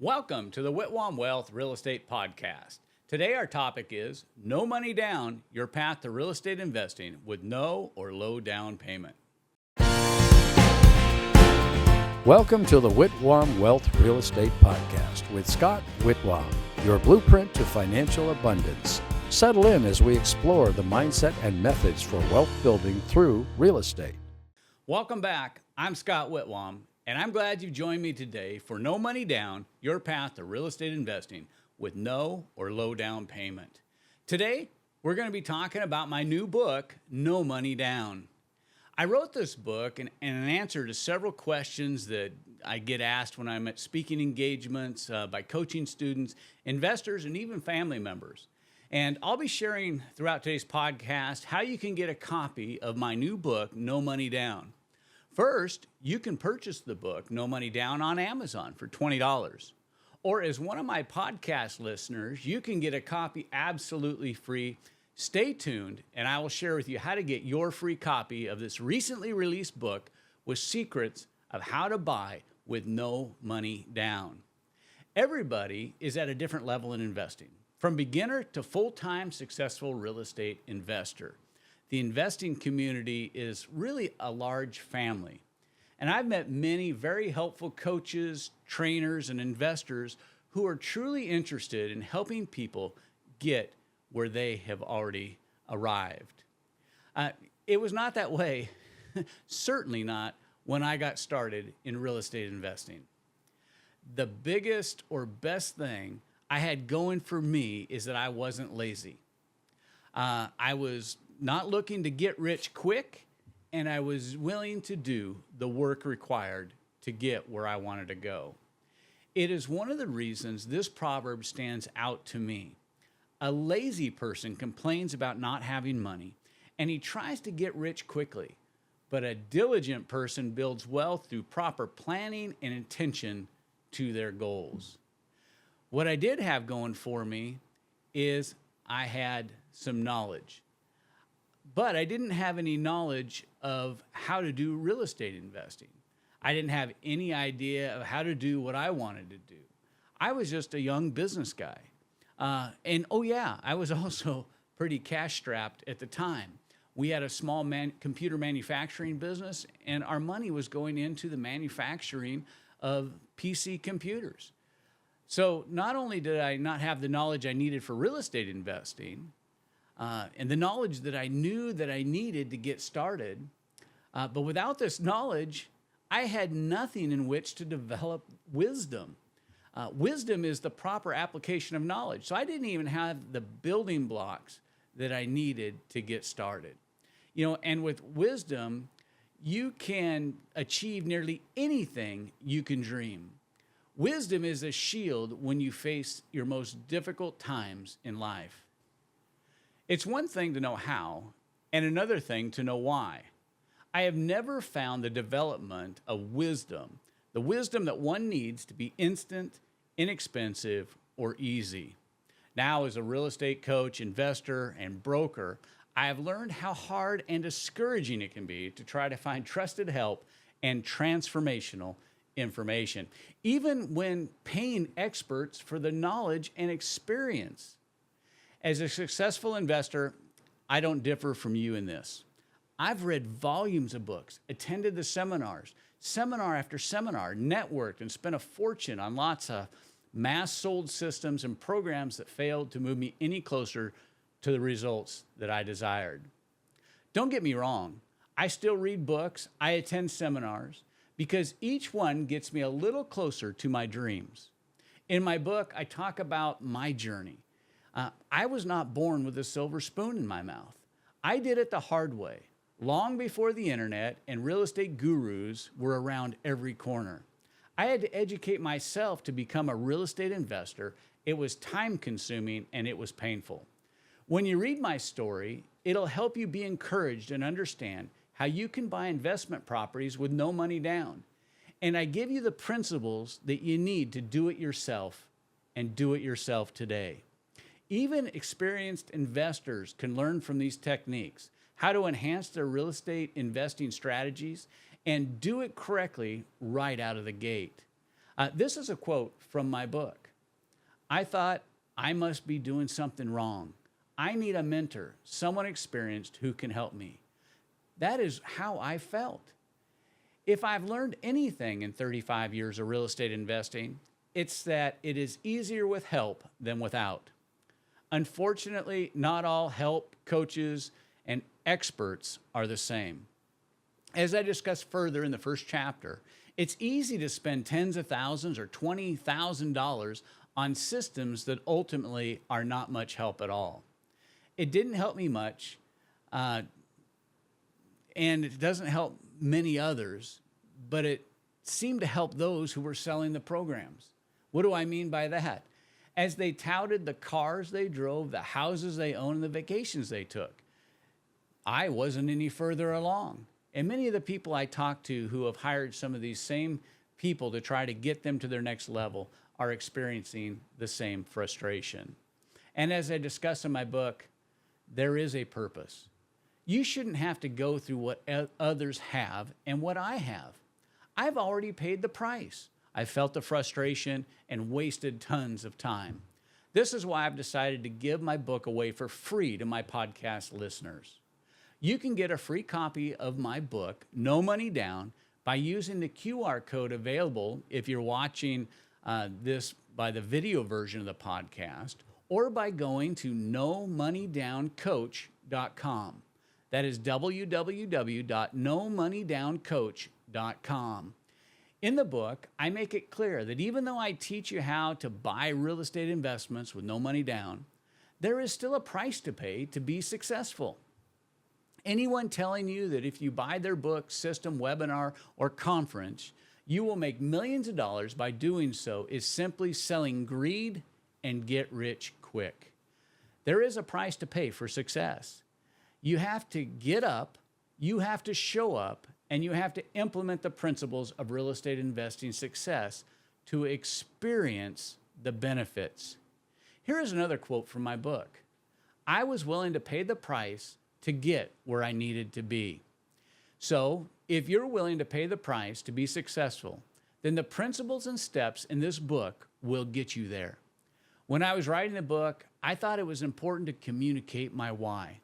Welcome to the Whitwam Wealth Real Estate Podcast. Today our topic is No Money Down, Your Path to Real Estate Investing with No or Low Down Payment. Welcome to the Whitwam Wealth Real Estate Podcast with Scott Whitwam, your blueprint to financial abundance. Settle in as we explore the mindset and methods for wealth building through real estate. Welcome back. I'm Scott Whitwam, and I'm glad you've joined me today for No Money Down, Your Path to Real Estate Investing with No or Low Down Payment. Today, we're going to be talking about my new book, No Money Down. I wrote this book in an answer to several questions that I get asked when I'm at speaking engagements by coaching students, investors, and even family members. And I'll be sharing throughout today's podcast how you can get a copy of my new book, No Money Down. First, you can purchase the book, No Money Down, on Amazon for $20. Or as one of my podcast listeners, you can get a copy absolutely free. Stay tuned, and I will share with you how to get your free copy of this recently released book with secrets of how to buy with no money down. Everybody is at a different level in investing, from beginner to full-time successful real estate investor. The investing community is really a large family. And I've met many very helpful coaches, trainers, and investors who are truly interested in helping people get where they have already arrived. It was not that way, certainly not when I got started in real estate investing. The biggest or best thing I had going for me is that I wasn't lazy. I was not looking to get rich quick, and I was willing to do the work required to get where I wanted to go. It is one of the reasons this proverb stands out to me. A lazy person complains about not having money, and he tries to get rich quickly. But a diligent person builds wealth through proper planning and attention to their goals. What I did have going for me is I had some knowledge. But I didn't have any knowledge of how to do real estate investing. I didn't have any idea of how to do what I wanted to do. I was just a young business guy. I was also pretty cash strapped at the time. We had a small computer manufacturing business, and our money was going into the manufacturing of PC computers. So not only did I not have the knowledge I needed for real estate investing, and the knowledge that I knew that I needed to get started, but without this knowledge, I had nothing in which to develop wisdom. Wisdom is the proper application of knowledge. So I didn't even have the building blocks that I needed to get started. And with wisdom, you can achieve nearly anything you can dream. Wisdom is a shield when you face your most difficult times in life. It's one thing to know how, and another thing to know why. I have never found the development of wisdom, the wisdom that one needs to be instant, inexpensive, or easy. Now, as a real estate coach, investor, and broker, I have learned how hard and discouraging it can be to try to find trusted help and transformational information, even when paying experts for the knowledge and experience. As a successful investor, I don't differ from you in this. I've read volumes of books, attended the seminars, seminar after seminar, networked, and spent a fortune on lots of mass-sold systems and programs that failed to move me any closer to the results that I desired. Don't get me wrong. I still read books. I attend seminars because each one gets me a little closer to my dreams. In my book, I talk about my journey. I was not born with a silver spoon in my mouth. I did it the hard way, long before the internet and real estate gurus were around every corner. I had to educate myself to become a real estate investor. It was time-consuming and it was painful. When you read my story, it'll help you be encouraged and understand how you can buy investment properties with no money down. And I give you the principles that you need to do it yourself and do it yourself today. Even experienced investors can learn from these techniques, how to enhance their real estate investing strategies and do it correctly right out of the gate. This is a quote from my book. I thought I must be doing something wrong. I need a mentor, someone experienced who can help me. That is how I felt. If I've learned anything in 35 years of real estate investing, it's that it is easier with help than without. Unfortunately, not all help, coaches, and experts are the same. As I discussed further in the first chapter, it's easy to spend tens of thousands or $20,000 on systems that ultimately are not much help at all. It didn't help me much, and it doesn't help many others, but it seemed to help those who were selling the programs. What do I mean by that? As they touted the cars they drove, the houses they owned, and the vacations they took, I wasn't any further along. And many of the people I talked to who have hired some of these same people to try to get them to their next level are experiencing the same frustration. And as I discuss in my book, there is a purpose. You shouldn't have to go through what others have and what I have. I've already paid the price. I felt the frustration and wasted tons of time. This is why I've decided to give my book away for free to my podcast listeners. You can get a free copy of my book, No Money Down, by using the QR code available if you're watching this by the video version of the podcast, or by going to nomoneydowncoach.com. That is www.nomoneydowncoach.com. In the book, I make it clear that even though I teach you how to buy real estate investments with no money down, there is still a price to pay to be successful. Anyone telling you that if you buy their book, system, webinar, or conference, you will make millions of dollars by doing so is simply selling greed and get rich quick. There is a price to pay for success. You have to get up, you have to show up, and you have to implement the principles of real estate investing success to experience the benefits. Here is another quote from my book. I was willing to pay the price to get where I needed to be. So, if you're willing to pay the price to be successful, then the principles and steps in this book will get you there. When I was writing the book, I thought it was important to communicate my why.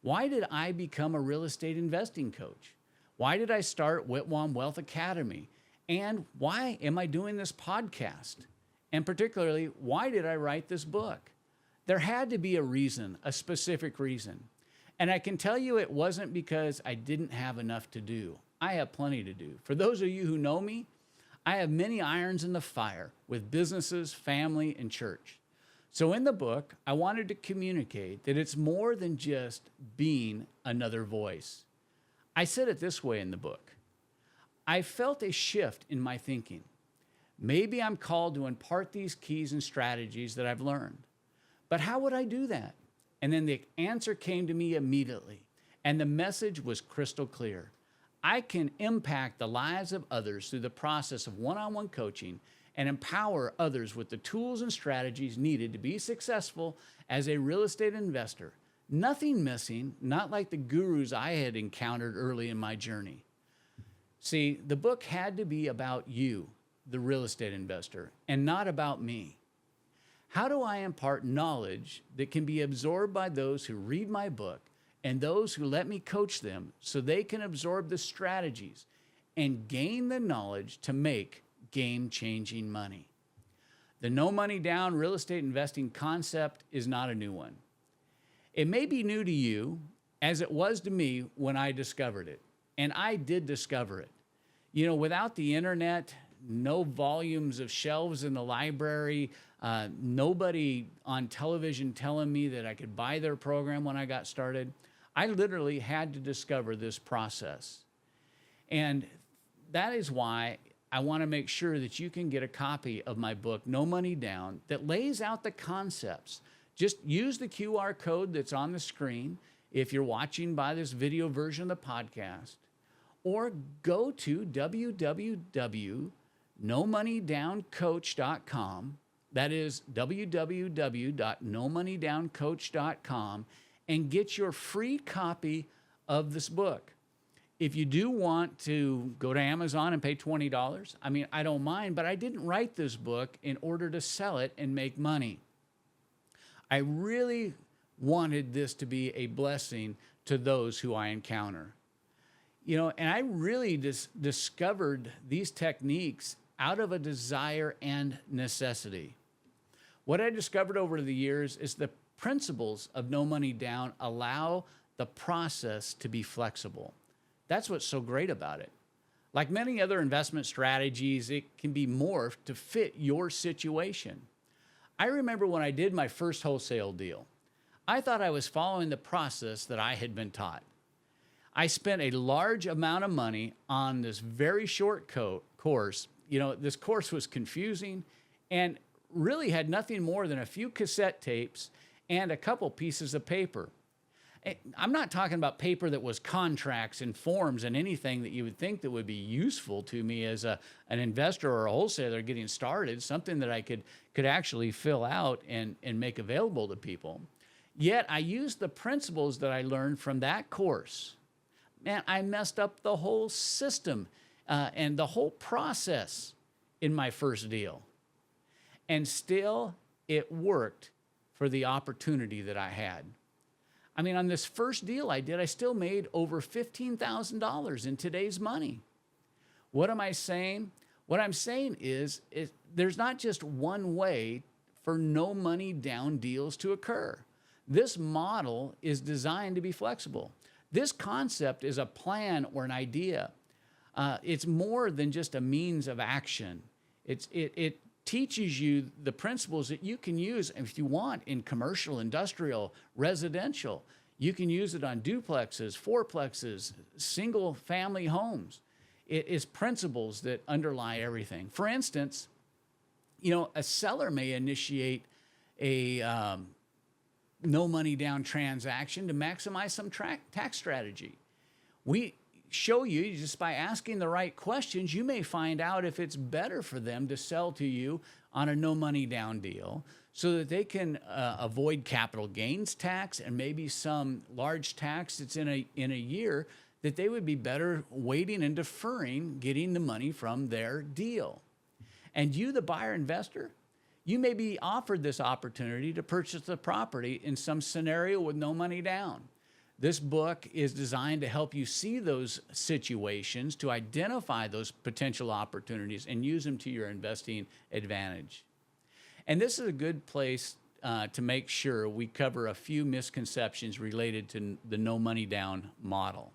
Why did I become a real estate investing coach? Why did I start Whitwam Wealth Academy? And why am I doing this podcast? And particularly, why did I write this book? There had to be a reason, a specific reason. And I can tell you it wasn't because I didn't have enough to do. I have plenty to do. For those of you who know me, I have many irons in the fire with businesses, family, and church. So in the book, I wanted to communicate that it's more than just being another voice. I said it this way in the book. I felt a shift in my thinking. Maybe I'm called to impart these keys and strategies that I've learned. But how would I do that? And then the answer came to me immediately, and the message was crystal clear. I can impact the lives of others through the process of one-on-one coaching and empower others with the tools and strategies needed to be successful as a real estate investor. Nothing missing, not like the gurus I had encountered early in my journey. See, the book had to be about you, the real estate investor, and not about me. How do I impart knowledge that can be absorbed by those who read my book and those who let me coach them so they can absorb the strategies and gain the knowledge to make game-changing money? The no money down real estate investing concept is not a new one. It may be new to you as it was to me when I discovered it, and I did discover it. You know, without the internet, no volumes of shelves in the library, nobody on television telling me that I could buy their program when I got started, I literally had to discover this process. And that is why I want to make sure that you can get a copy of my book, No Money Down, that lays out the concepts. Just use the QR code that's on the screen if you're watching by this video version of the podcast, or go to www.nomoneydowncoach.com. That is www.nomoneydowncoach.com, and get your free copy of this book. if you do want to go to Amazon and pay $20, I mean, I don't mind, but I didn't write this book in order to sell it and make money. I really wanted this to be a blessing to those who I encounter. You know, and I really discovered these techniques out of a desire and necessity. What I discovered over the years is the principles of no money down allow the process to be flexible. That's what's so great about it. Like many other investment strategies, it can be morphed to fit your situation. I remember when I did my first wholesale deal, I thought I was following the process that I had been taught. I spent a large amount of money on this very short course. You know, this course was confusing and really had nothing more than a few cassette tapes and a couple pieces of paper. I'm not talking about paper that was contracts and forms and anything that you would think that would be useful to me as an investor or a wholesaler getting started, something that I could actually fill out and make available to people. Yet I used the principles that I learned from that course. Man, I messed up the whole system and the whole process in my first deal. And still, it worked for the opportunity that I had. I mean, on this first deal I did, I still made over $15,000 in today's money. What am I saying? What I'm saying is there's not just one way for no money down deals to occur. This model is designed to be flexible. This concept is a plan or an idea. It's more than just a means of action. It teaches you the principles that you can use if you want in commercial, industrial, residential. You can use it on duplexes, fourplexes, single family homes. It is principles that underlie everything. For instance, you know, a seller may initiate a no money down transaction to maximize some tax strategy. We show you just by asking the right questions, you may find out if it's better for them to sell to you on a no money down deal so that they can avoid capital gains tax and maybe some large tax that's in a year, that they would be better waiting and deferring getting the money from their deal. And you, the buyer investor, you may be offered this opportunity to purchase the property in some scenario with no money down. This book is designed to help you see those situations, to identify those potential opportunities and use them to your investing advantage. And this is a good place to make sure we cover a few misconceptions related to the no money down model.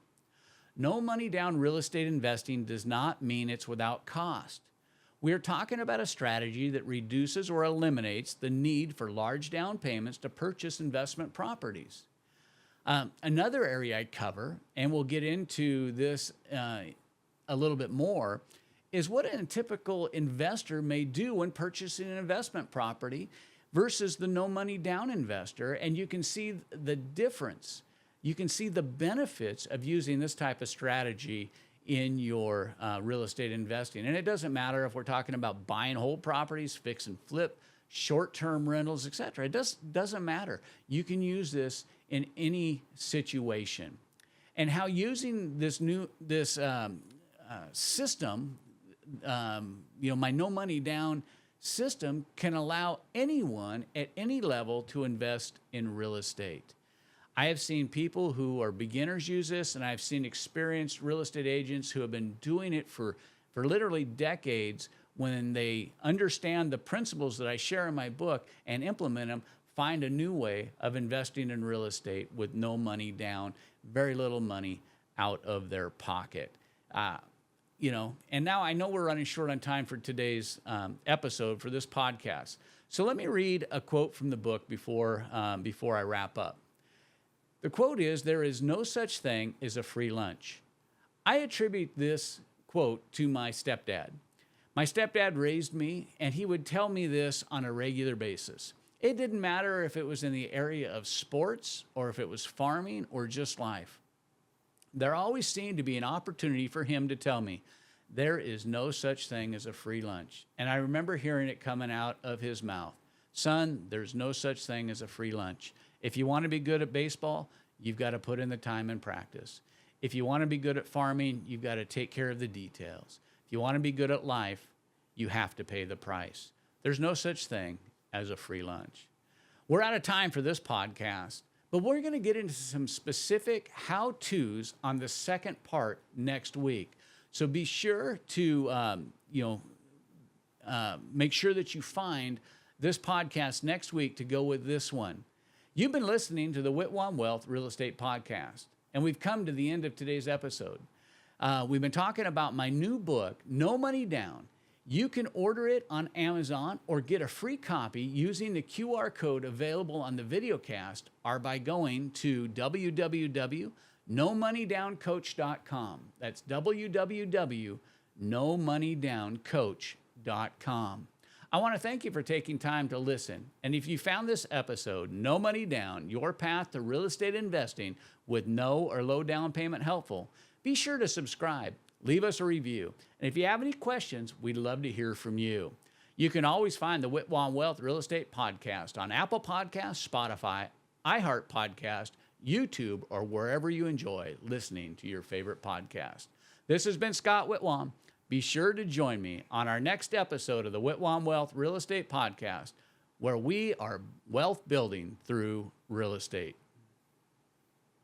No money down real estate investing does not mean it's without cost. We're talking about a strategy that reduces or eliminates the need for large down payments to purchase investment properties. Another area I cover, and we'll get into this a little bit more, is what a typical investor may do when purchasing an investment property versus the no money down investor. And you can see the difference. You can see the benefits of using this type of strategy in your real estate investing. And it doesn't matter if we're talking about buying whole properties, fix and flip, short-term rentals, etc. It doesn't matter. You can use this in any situation. And how using this system, my no money down system, can allow anyone at any level to invest in real estate. I have seen people who are beginners use this, and I've seen experienced real estate agents who have been doing it for literally decades. When they understand the principles that I share in my book and implement them, find a new way of investing in real estate with no money down, very little money out of their pocket. And now I know we're running short on time for today's episode for this podcast. So let me read a quote from the book before I wrap up. The quote is, "There is no such thing as a free lunch." I attribute this quote to my stepdad. My stepdad raised me, and he would tell me this on a regular basis. It didn't matter if it was in the area of sports or if it was farming or just life. There always seemed to be an opportunity for him to tell me, there is no such thing as a free lunch. And I remember hearing it coming out of his mouth. Son, there's no such thing as a free lunch. If you want to be good at baseball, you've got to put in the time and practice. If you want to be good at farming, you've got to take care of the details. If you want to be good at life, you have to pay the price. There's no such thing as a free lunch. We're out of time for this podcast, but we're going to get into some specific how-tos on the second part next week. So be sure to, make sure that you find this podcast next week to go with this one. You've been listening to the Whitwam Wealth Real Estate Podcast, and we've come to the end of today's episode. We've been talking about my new book, No Money Down. You can order it on Amazon or get a free copy using the QR code available on the videocast or by going to www.nomoneydowncoach.com. That's www.nomoneydowncoach.com. I want to thank you for taking time to listen. And if you found this episode, No Money Down, Your Path to Real Estate Investing with No or Low Down Payment helpful, be sure to subscribe. Leave us a review. And if you have any questions, we'd love to hear from you. You can always find the Whitwam Wealth Real Estate Podcast on Apple Podcasts, Spotify, iHeart Podcast, YouTube, or wherever you enjoy listening to your favorite podcast. This has been Scott Whitwam. Be sure to join me on our next episode of the Whitwam Wealth Real Estate Podcast, where we are wealth building through real estate.